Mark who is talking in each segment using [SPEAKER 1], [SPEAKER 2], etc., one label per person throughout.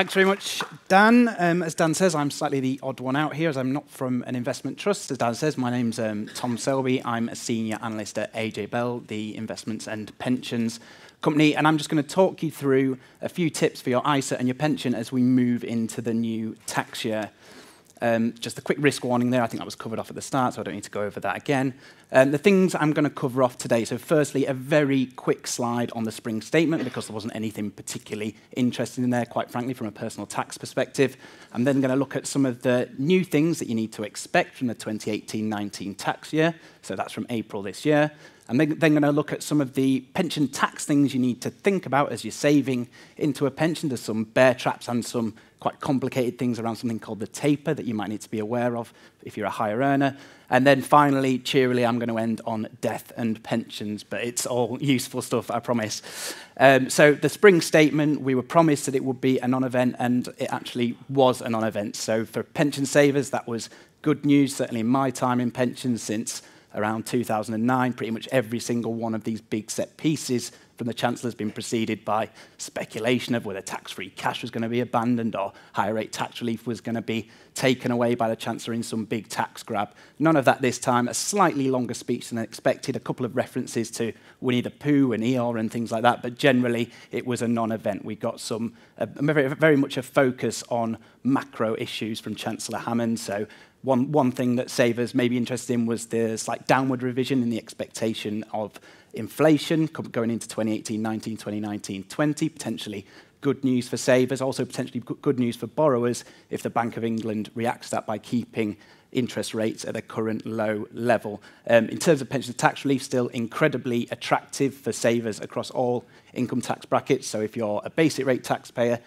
[SPEAKER 1] Thanks very much, Dan. As Dan says, I'm slightly the odd one out here, as I'm not from an investment trust. As Dan says, my name's Tom Selby. I'm a senior analyst at AJ Bell, the investments and pensions company, and I'm just going to talk you through a few tips for your ISA and your pension as we move into the new tax year. Just a quick risk warning there. I think that was covered off at the start, so I don't need to go over that again. The things I'm going to cover off today. So firstly, a very quick slide on the spring statement, because there wasn't anything particularly interesting in there, quite frankly, from a personal tax perspective. I'm then going to look at some of the new things that you need to expect from the 2018-19 tax year. So that's from April this year. I'm then going to look at some of the pension tax things you need to think about as you're saving into a pension. There's some bear traps and some quite complicated things around something called the taper that you might need to be aware of if you're a higher earner. And then finally, cheerily, I'm going to end on death and pensions, but it's all useful stuff, I promise. So the spring statement, we were promised that it would be a non-event, and it actually was a non-event. So for pension savers, that was good news, certainly in my time in pensions since around 2009. Pretty much every single one of these big set pieces from the Chancellor has been preceded by speculation of whether tax-free cash was going to be abandoned or higher rate tax relief was going to be taken away by the Chancellor in some big tax grab. None of that this time. A slightly longer speech than expected, a couple of references to Winnie the Pooh and Eeyore and things like that, but generally it was a non-event. We got some very much a focus on macro issues from Chancellor Hammond. So one thing that savers may be interested in was the slight downward revision in the expectation of inflation going into 2018-19, 2019-20, potentially good news for savers, also potentially good news for borrowers if the Bank of England reacts to that by keeping interest rates at a current low level. In terms of pension tax relief, still incredibly attractive for savers across all income tax brackets. So if you're a basic rate taxpayer,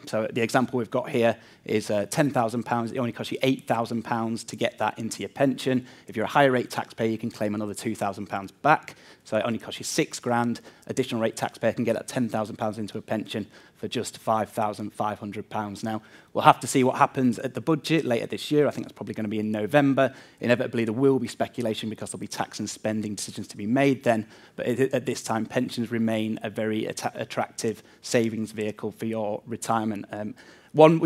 [SPEAKER 1] so the example we've got here is £10,000. It only costs you £8,000 to get that into your pension. If you're a higher rate taxpayer, you can claim another £2,000 back. So it only costs you £6,000. Additional rate taxpayer can get that £10,000 into a pension for just £5,500. Now, we'll have to see what happens at the budget later this year. I think that's probably going to be in November. Inevitably, there will be speculation because there'll be tax and spending decisions to be made then. But at this time, pensions remain a very attractive savings vehicle for your retirement. One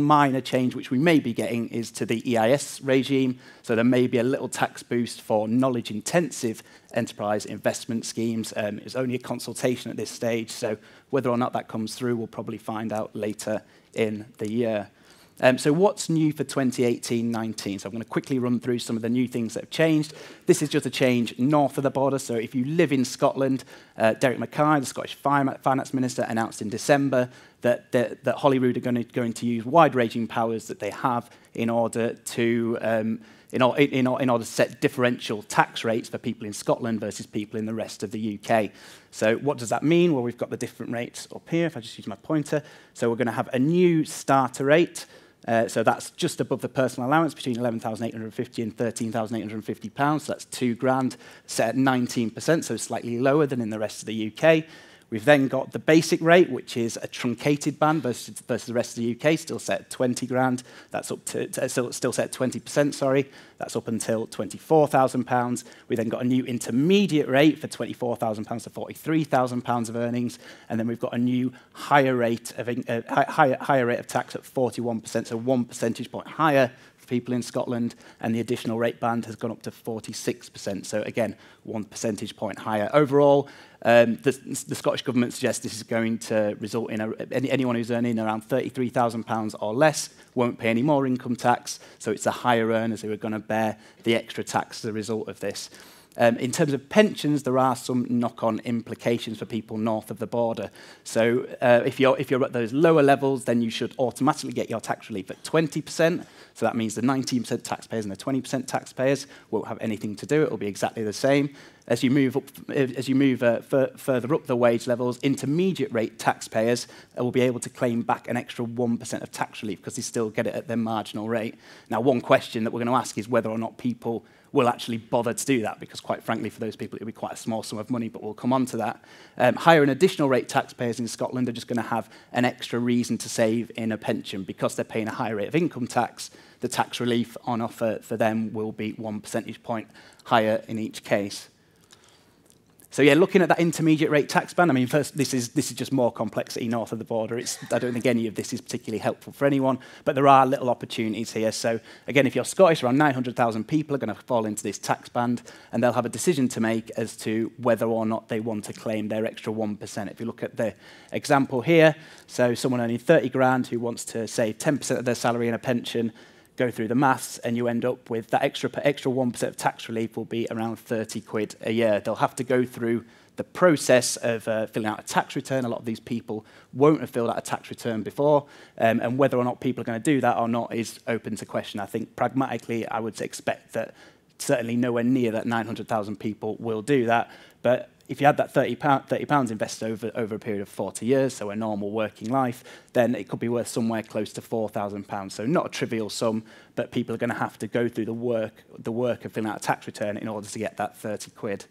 [SPEAKER 1] minor change which we may be getting is to the EIS regime. So there may be a little tax boost for knowledge-intensive enterprise investment schemes. It's only a consultation at this stage, so whether or not that comes through, we'll probably find out later in the year. So what's new for 2018-19? So I'm going to quickly run through some of the new things that have changed. This is just a change north of the border. So if you live in Scotland, Derek Mackay, the Scottish Finance Minister, announced in December that Holyrood are going to use wide-ranging powers that they have in order to in order to set differential tax rates for people in Scotland versus people in the rest of the UK. So what does that mean? Well, we've got the different rates up here, if I just use my pointer. So we're going to have a new starter rate. So that's just above the personal allowance between £11,850 and £13,850. So that's £2,000, set at 19%, so slightly lower than in the rest of the UK. We've then got the basic rate, which is a truncated band versus the rest of the UK, still set at £20,000. That's up to still set at 20%. Sorry, that's up until £24,000. We then got a new intermediate rate for £24,000 to £43,000 of earnings, and then we've got a new higher rate of tax at 41%, so 1 percentage point higher for people in Scotland, and the additional rate band has gone up to 46%. So again, 1 percentage point higher. Overall, the Scottish Government suggests this is going to result in anyone who's earning around £33,000 or less won't pay any more income tax, so it's the higher earners who are going to bear the extra tax as a result of this. In terms of pensions, there are some knock-on implications for people north of the border. So if you're at those lower levels, then you should automatically get your tax relief at 20%. So that means the 19% taxpayers and the 20% taxpayers won't have anything to do. It will be exactly the same. As you move further up the wage levels, intermediate rate taxpayers will be able to claim back an extra 1% of tax relief because they still get it at their marginal rate. Now, one question that we're going to ask is whether or not people will actually bother to do that, because quite frankly, for those people, it'll be quite a small sum of money, but we'll come on to that. Higher and additional rate taxpayers in Scotland are just going to have an extra reason to save in a pension because they're paying a higher rate of income tax. The tax relief on offer for them will be 1 percentage point higher in each case. So yeah, looking at that intermediate rate tax band, I mean, first, this is just more complexity north of the border. I don't think any of this is particularly helpful for anyone, but there are little opportunities here. So again, if you're Scottish, around 900,000 people are going to fall into this tax band, and they'll have a decision to make as to whether or not they want to claim their extra 1%. If you look at the example here, so someone earning 30 grand who wants to save 10% of their salary in a pension, go through the maths, and you end up with that extra 1% of tax relief will be around 30 quid a year. They'll have to go through the process of filling out a tax return. A lot of these people won't have filled out a tax return before, and whether or not people are going to do that or not is open to question. I think pragmatically, I would expect that certainly nowhere near that 900,000 people will do that, but if you had that £30 invested over a period of 40 years, so a normal working life, then it could be worth somewhere close to £4,000. So not a trivial sum, but people are going to have to go through the work of filling out a tax return in order to get that 30 quid.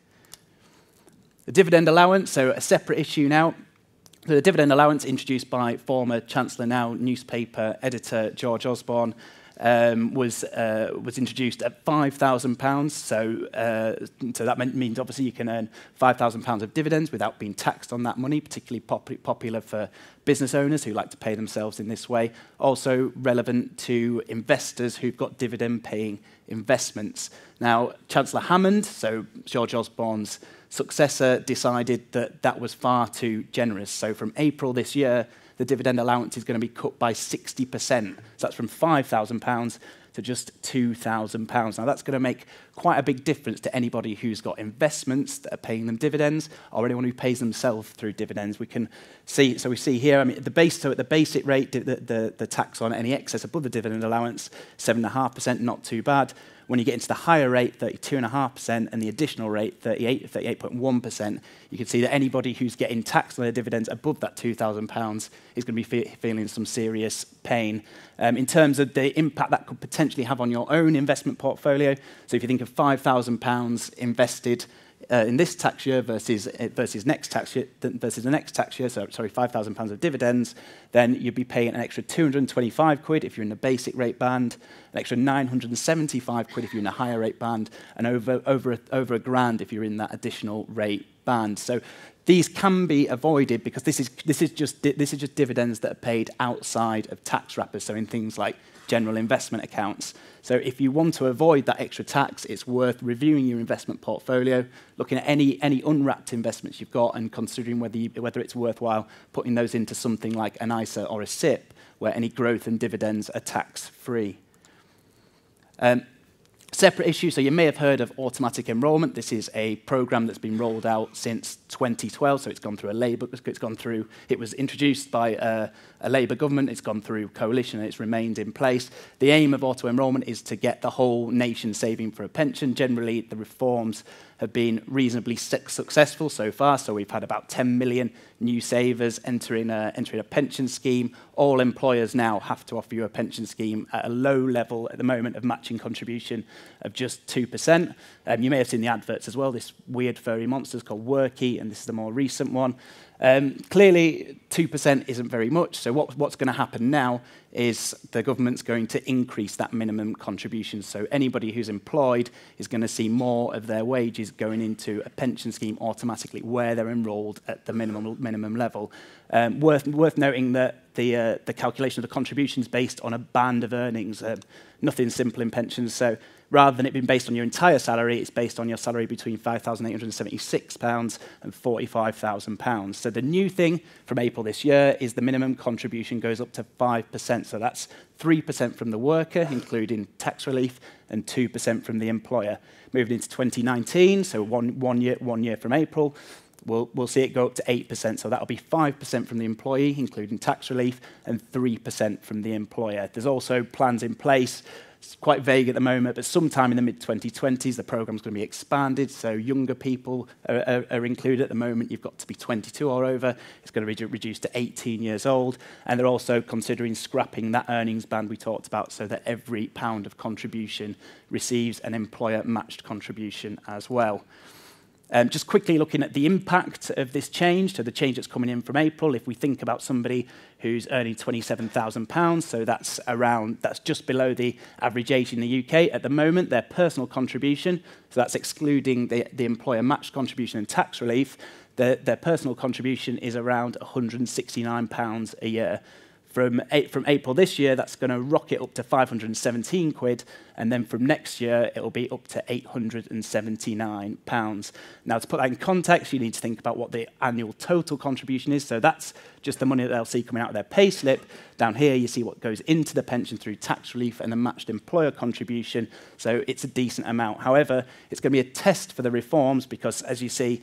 [SPEAKER 1] The dividend allowance, so a separate issue now. The dividend allowance introduced by former Chancellor, now newspaper editor George Osborne, was introduced at £5,000. So that means obviously you can earn £5,000 of dividends without being taxed on that money, particularly popular for business owners who like to pay themselves in this way. Also relevant to investors who've got dividend-paying investments. Now, Chancellor Hammond, so George Osborne's successor, decided that that was far too generous. So from April this year, the dividend allowance is going to be cut by 60%. So that's from £5,000 to just £2,000. Now, that's going to make quite a big difference to anybody who's got investments that are paying them dividends, or anyone who pays themselves through dividends. We can see, so we see here, I mean, at the basic rate, the tax on any excess above the dividend allowance, 7.5%, not too bad. When you get into the higher rate, 32.5%, and the additional rate, 38.1%, you can see that anybody who's getting taxed on their dividends above that £2,000 is going to be feeling some serious pain. In terms of the impact that could potentially have on your own investment portfolio, so if you think of £5,000 invested in this tax year versus the next tax year, so sorry, £5,000 of dividends, then you'd be paying an extra 225 quid if you're in the basic rate band, an extra 975 quid if you're in a higher rate band, and over a grand if you're in that additional rate band. So these can be avoided because this is just dividends that are paid outside of tax wrappers, so in things like general investment accounts. So if you want to avoid that extra tax, it's worth reviewing your investment portfolio, looking at any unwrapped investments you've got, and considering whether it's worthwhile putting those into something like an ISA or a SIP, where any growth and dividends are tax-free. Separate issue, so you may have heard of automatic enrolment. This is a program that's been rolled out since 2012, so it's gone through it was introduced by a Labour government, it's gone through coalition, and it's remained in place. The aim of auto-enrolment is to get the whole nation saving for a pension. Generally, the reforms have been reasonably successful so far, so we've had about 10 million new savers entering a pension scheme. All employers now have to offer you a pension scheme at a low level at the moment of matching contribution of just 2%. You may have seen the adverts as well, this weird furry monster is called Worky, and this is the more recent one. Clearly, 2% isn't very much, so what's going to happen now is the government's going to increase that minimum contribution. So anybody who's employed is going to see more of their wages going into a pension scheme automatically where they're enrolled at the minimum level. Worth noting that the calculation of the contribution is based on a band of earnings. Nothing simple in pensions, so rather than it being based on your entire salary, it's based on your salary between £5,876 and £45,000. So the new thing from April this year is the minimum contribution goes up to 5%. So that's 3% from the worker, including tax relief, and 2% from the employer. Moving into 2019, so one year from April, we'll see it go up to 8%. So that'll be 5% from the employee, including tax relief, and 3% from the employer. There's also plans in place. It's quite vague at the moment, but sometime in the mid-2020s, the program's going to be expanded, so younger people are included. At the moment, you've got to be 22 or over. It's going to be reduced to 18 years old, and they're also considering scrapping that earnings band we talked about so that every pound of contribution receives an employer-matched contribution as well. Just quickly looking at the impact of this change, so the change that's coming in from April, if we think about somebody who's earning £27,000, so that's just below the average age in the UK at the moment, their personal contribution, so that's excluding the employer matched contribution and tax relief, their personal contribution is around £169 a year. From April this year, that's going to rocket up to 517 quid, and then from next year, it'll be up to £879. Now, to put that in context, you need to think about what the annual total contribution is. So that's just the money that they'll see coming out of their pay slip. Down here, you see what goes into the pension through tax relief and the matched employer contribution. So it's a decent amount. However, it's going to be a test for the reforms because, as you see,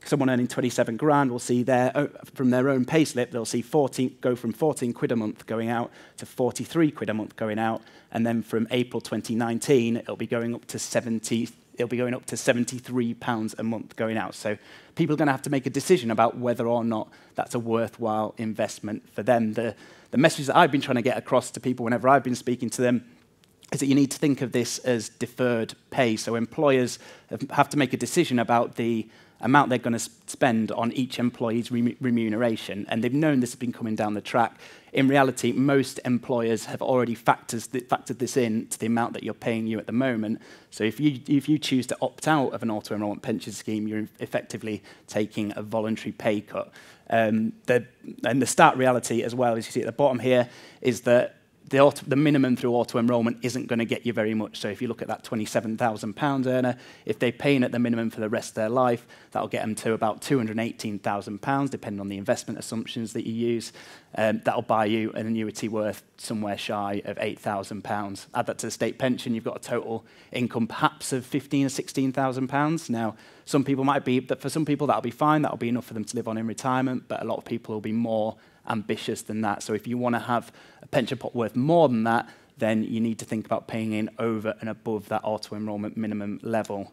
[SPEAKER 1] someone earning 27 grand will see from their own payslip, they'll see go from 14 quid a month going out to 43 quid a month going out, and then from April 2019, it'll be going up to 73 pounds a month going out. So people are going to have to make a decision about whether or not that's a worthwhile investment for them. The message that I've been trying to get across to people whenever I've been speaking to them is that you need to think of this as deferred pay. So employers have to make a decision about the amount they're going to spend on each employee's remuneration, and they've known this has been coming down the track. In reality, most employers have already factored this in to the amount that you're paying you at the moment. So if you choose to opt out of an auto-enrolment pension scheme, you're effectively taking a voluntary pay cut. And the start reality as well, as you see at the bottom here, is that the minimum through auto-enrolment isn't going to get you very much. So if you look at that £27,000 earner, if they're paying at the minimum for the rest of their life, that'll get them to about £218,000, depending on the investment assumptions that you use. That'll buy you an annuity worth somewhere shy of £8,000. Add that to the state pension, you've got a total income perhaps of £15,000 or £16,000. Now, for some people that'll be fine, that'll be enough for them to live on in retirement, but a lot of people will be more ambitious than that. So if you want to have a pension pot worth more than that, then you need to think about paying in over and above that auto-enrolment minimum level.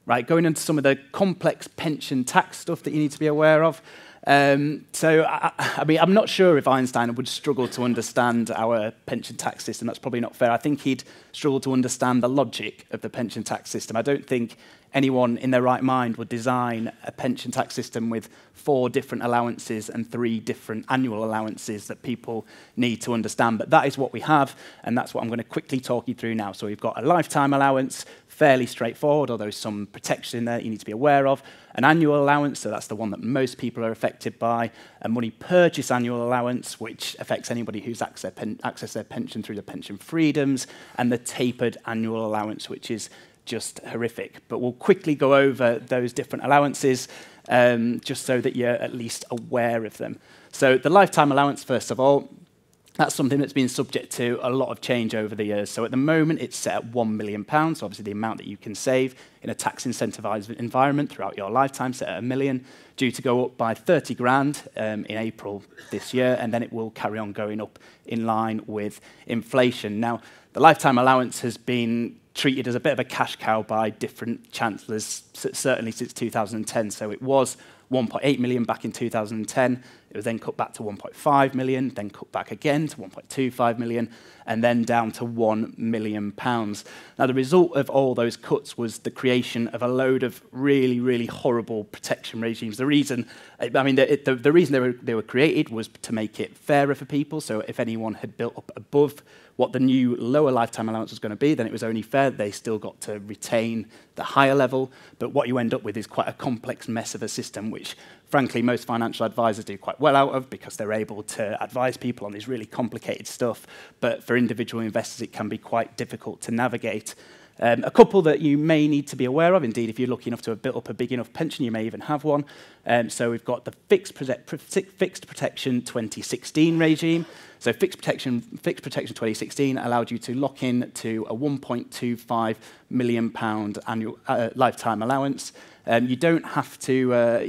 [SPEAKER 1] Right, going into some of the complex pension tax stuff that you need to be aware of. I mean, I'm not sure if Einstein would struggle to understand our pension tax system. That's probably not fair. I think he'd struggle to understand the logic of the pension tax system. I don't think anyone in their right mind would design a pension tax system with 4 different allowances and 3 different annual allowances that people need to understand. But that is what we have, and that's what I'm going to quickly talk you through now. So we've got a lifetime allowance, fairly straightforward, although some protection in there you need to be aware of. An annual allowance, so that's the one that most people are affected by. A money purchase annual allowance, which affects anybody who's accessed their pension through the pension freedoms. And the tapered annual allowance, which is just horrific. But we'll quickly go over those different allowances just so that you're at least aware of them. So the lifetime allowance, first of all, that's something that's been subject to a lot of change over the years. So at the moment, it's set at £1 million, so obviously the amount that you can save in a tax incentivized environment throughout your lifetime, set at £1 million, due to go up by 30 grand in April this year, and then it will carry on going up in line with inflation. Now, the lifetime allowance has been treated as a bit of a cash cow by different chancellors, certainly since 2010. So it was 1.8 million back in 2010. It was then cut back to 1.5 million, then cut back again to 1.25 million, and then down to £1 million. Now, the result of all those cuts was the creation of a load of really, really horrible protection regimes. The reason, the reason they were created was to make it fairer for people. So if anyone had built up above what the new lower lifetime allowance was going to be, then it was only fair they still got to retain the higher level. But what you end up with is quite a complex mess of a system, which, frankly, most financial advisors do quite well out of because they're able to advise people on this really complicated stuff. But for individual investors, it can be quite difficult to navigate. A couple that you may need to be aware of, indeed, if you're lucky enough to have built up a big enough pension, you may even have one. So we've got the Fixed Protection 2016 regime. So Fixed Protection 2016 allowed you to lock in to a £1.25 million annual lifetime allowance. You don't have to.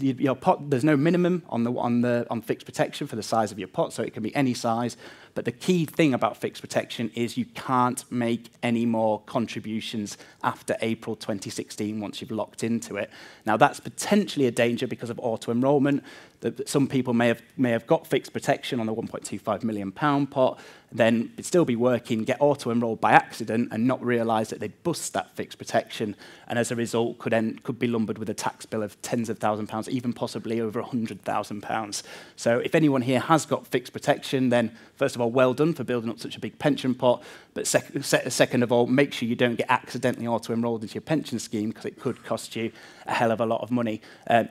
[SPEAKER 1] Your pot. There's no minimum on fixed protection for the size of your pot, so it can be any size. But the key thing about fixed protection is you can't make any more contributions after April 2016 once you've locked into it. Now, that's potentially a danger because of auto-enrolment. Some people may have got fixed protection on the £1.25 million pot, then still be working, get auto-enrolled by accident and not realise that they'd bust that fixed protection, and as a result could be lumbered with a tax bill of tens of thousands of pounds, even possibly over £100,000. So if anyone here has got fixed protection, then first of all, well done for building up such a big pension pot, but second of all, make sure you don't get accidentally auto-enrolled into your pension scheme, because it could cost you a hell of a lot of money.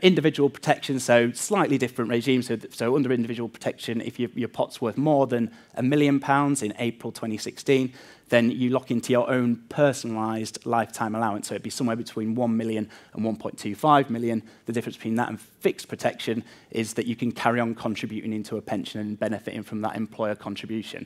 [SPEAKER 1] Individual protection, so slightly different regime. So under individual protection, if your pot's worth more than £1 million in April 2016, then you lock into your own personalised lifetime allowance. So it'd be somewhere between 1 million and 1.25 million. The difference between that and fixed protection is that you can carry on contributing into a pension and benefiting from that employer contribution.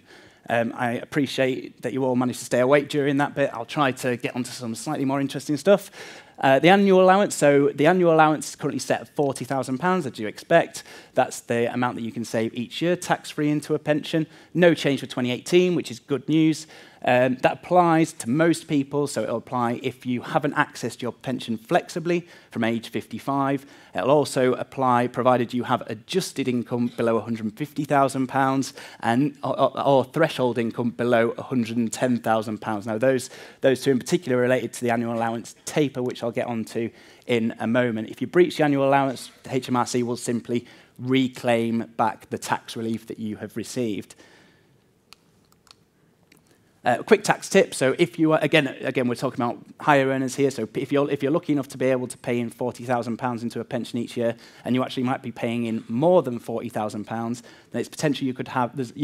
[SPEAKER 1] I appreciate that you all managed to stay awake during that bit. I'll try to get onto some slightly more interesting stuff. The annual allowance, so the annual allowance is currently set at £40,000, as you expect. That's the amount that you can save each year, tax-free into a pension. No change for 2018, which is good news. That applies to most people, so it'll apply if you haven't accessed your pension flexibly from age 55. It'll also apply provided you have adjusted income below £150,000 and or threshold income below £110,000. Now, those two in particular are related to the annual allowance taper, which I'll get onto in a moment. If you breach the annual allowance, the HMRC will simply reclaim back the tax relief that you have received. A quick tax tip. So if you are, again, we're talking about higher earners here. So if you're lucky enough to be able to pay in £40,000 into a pension each year, and you actually might be paying in more than £40,000, then it's potentially you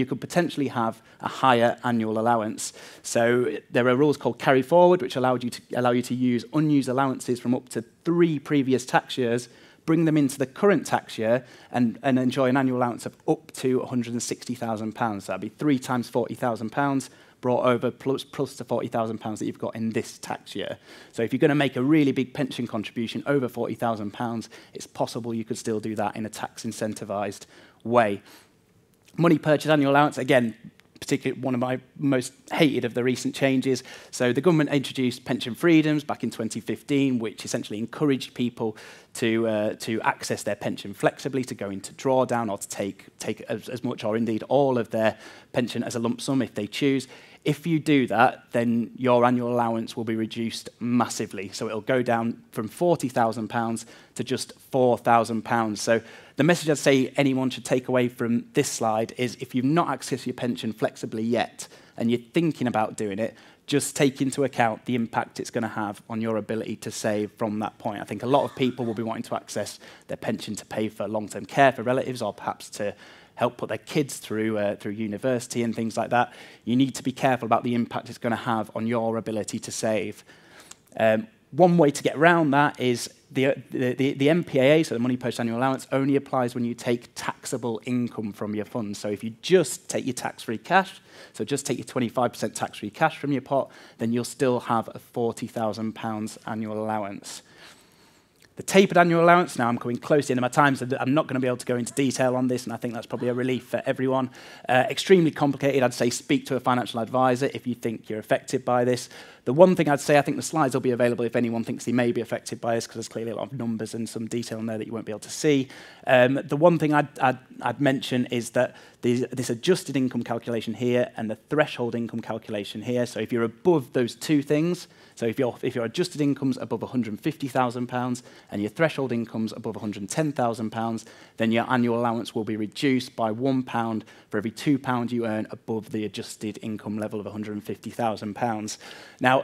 [SPEAKER 1] could potentially have a higher annual allowance. So there are rules called carry forward, which allow you to use unused allowances from up to 3 previous tax years, bring them into the current tax year, and enjoy an annual allowance of up to £160,000. So that'd be 3 times £40,000. Brought over plus the £40,000 that you've got in this tax year. So if you're going to make a really big pension contribution over £40,000, it's possible you could still do that in a tax incentivised way. Money purchase annual allowance, again, particularly one of my most hated of the recent changes. So the government introduced pension freedoms back in 2015, which essentially encouraged people to access their pension flexibly, to go into drawdown or to take as much or indeed all of their pension as a lump sum if they choose. If you do that, then your annual allowance will be reduced massively. So it'll go down from £40,000 to just £4,000. So the message I'd say anyone should take away from this slide is if you've not accessed your pension flexibly yet and you're thinking about doing it, just take into account the impact it's going to have on your ability to save from that point. I think a lot of people will be wanting to access their pension to pay for long-term care for relatives, or perhaps to help put their kids through university and things like that. You need to be careful about the impact it's going to have on your ability to save. One way to get around that is the MPAA, so the money purchase annual allowance, only applies when you take taxable income from your funds. So if you just take your tax-free cash, so just take your 25% tax-free cash from your pot, then you'll still have a £40,000 annual allowance. The tapered annual allowance, now I'm coming close to the end of my time, so I'm not going to be able to go into detail on this, and I think that's probably a relief for everyone. Extremely complicated. I'd say speak to a financial advisor if you think you're affected by this. The one thing I'd say, I think the slides will be available if anyone thinks they may be affected by this, because there's clearly a lot of numbers and some detail in there that you won't be able to see. The one thing I'd mention is that this adjusted income calculation here and the threshold income calculation here, so if you're above those two things, so if your adjusted income's above £150,000 and your threshold income's above £110,000, then your annual allowance will be reduced by £1 for every £2 you earn above the adjusted income level of £150,000. Now,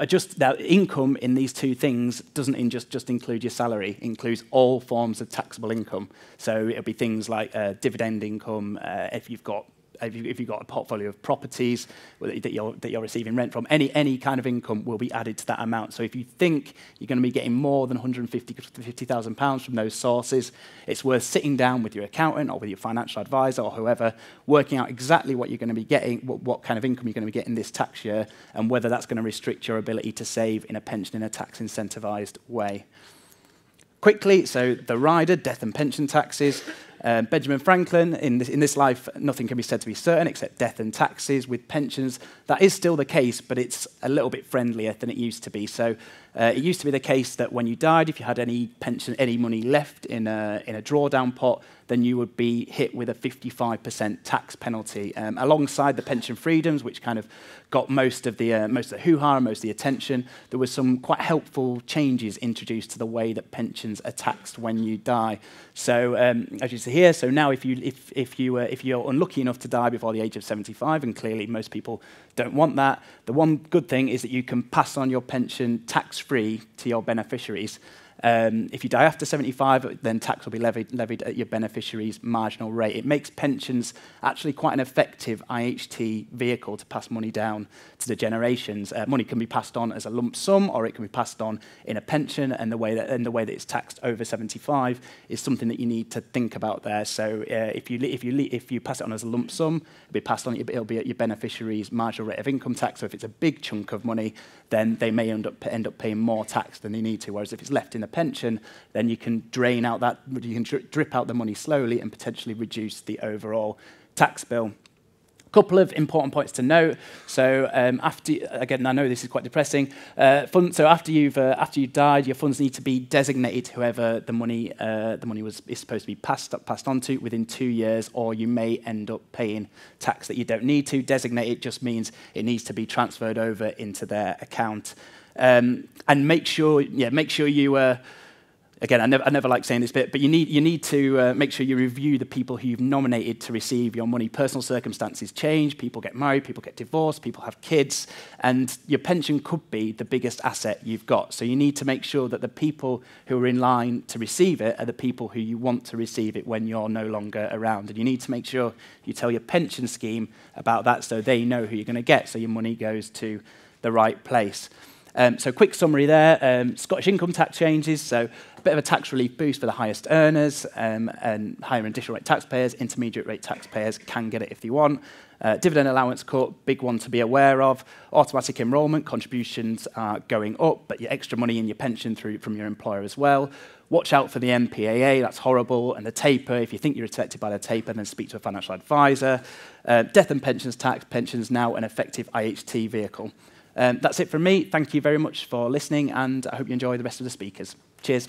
[SPEAKER 1] income in these two things doesn't just include your salary. It includes all forms of taxable income. So it'll be things like dividend income, if you've got a portfolio of properties that you're receiving rent from, any kind of income will be added to that amount. So if you think you're going to be getting more than £150,000 from those sources, it's worth sitting down with your accountant or with your financial advisor or whoever, working out exactly what you're going to be getting, what kind of income you're going to be getting this tax year, and whether that's going to restrict your ability to save in a pension in a tax incentivized way. Quickly, so the rider, death and pension taxes. Benjamin Franklin, in this life, nothing can be said to be certain except death and taxes. With pensions, that is still the case, but it's a little bit friendlier than it used to be. So it used to be the case that when you died, if you had any pension, any money left in a drawdown pot, then you would be hit with a 55% tax penalty, alongside the pension freedoms, which kind of got most of the hoo-ha and most of the attention. There was some quite helpful changes introduced to the way that pensions are taxed when you die. So as you see here, so now if you're unlucky enough to die before the age of 75, and clearly most people don't want that, the one good thing is that you can pass on your pension tax-free to your beneficiaries. If you die after 75, then tax will be levied at your beneficiary's marginal rate. It makes pensions actually quite an effective IHT vehicle to pass money down to the generations. Money can be passed on as a lump sum, or it can be passed on in a pension, and the way that it's taxed over 75 is something that you need to think about there. So if you pass it on as a lump sum, it'll be passed on. It'll be at your beneficiary's marginal rate of income tax. So if it's a big chunk of money, then they may end up paying more tax than they need to. Whereas if it's left in a pension, then you can drain out that, you can drip out the money slowly and potentially reduce the overall tax bill. A couple of important points to note. So again, I know this is quite depressing. So after you've died, your funds need to be designated to whoever the money is supposed to be passed on to within 2 years, or you may end up paying tax that you don't need to. Designated just means it needs to be transferred over into their account. And make sure you. Again, I never like saying this bit, but you need to make sure you review the people who you've nominated to receive your money. Personal circumstances change, people get married, people get divorced, people have kids, and your pension could be the biggest asset you've got. So you need to make sure that the people who are in line to receive it are the people who you want to receive it when you're no longer around. And you need to make sure you tell your pension scheme about that so they know who you're going to get, so your money goes to the right place. So quick summary there, Scottish income tax changes, so a bit of a tax relief boost for the highest earners, and higher and additional rate taxpayers. Intermediate rate taxpayers can get it if they want. Dividend allowance cut, big one to be aware of. Automatic enrolment, contributions are going up, but your extra money in your pension from your employer as well. Watch out for the MPAA, that's horrible, and the taper. If you think you're affected by the taper, then speak to a financial advisor. Death and pensions tax, pensions now an effective IHT vehicle. That's it from me. Thank you very much for listening, and I hope you enjoy the rest of the speakers. Cheers.